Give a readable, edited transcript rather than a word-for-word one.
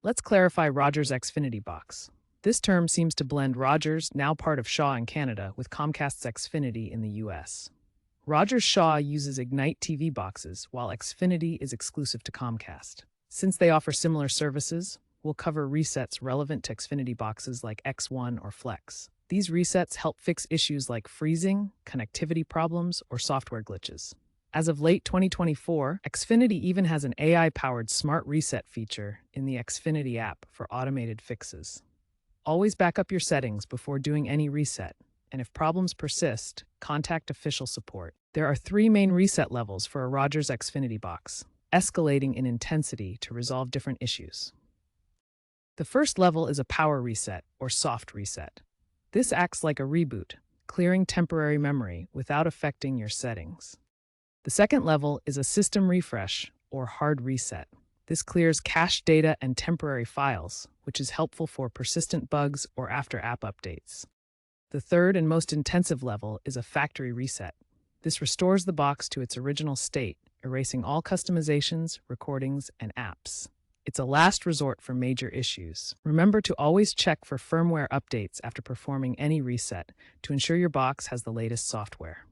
Let's clarify Rogers Xfinity box. This term seems to blend Rogers, now part of Shaw in Canada, with Comcast's Xfinity in the US. Rogers Shaw uses Ignite TV boxes, while Xfinity is exclusive to Comcast. Since they offer similar services, we'll cover resets relevant to Xfinity boxes like X1 or Flex. These resets help fix issues like freezing, connectivity problems, or software glitches. As of late 2024, Xfinity even has an AI-powered smart reset feature in the Xfinity app for automated fixes. Always back up your settings before doing any reset, and if problems persist, contact official support. There are three main reset levels for a Rogers Xfinity box, escalating in intensity to resolve different issues. The first level is a power reset, or soft reset. This acts like a reboot, clearing temporary memory without affecting your settings. The second level is a system refresh, or hard reset. This clears cached data and temporary files, which is helpful for persistent bugs or after app updates. The third and most intensive level is a factory reset. This restores the box to its original state, erasing all customizations, recordings, and apps. It's a last resort for major issues. Remember to always check for firmware updates after performing any reset to ensure your box has the latest software.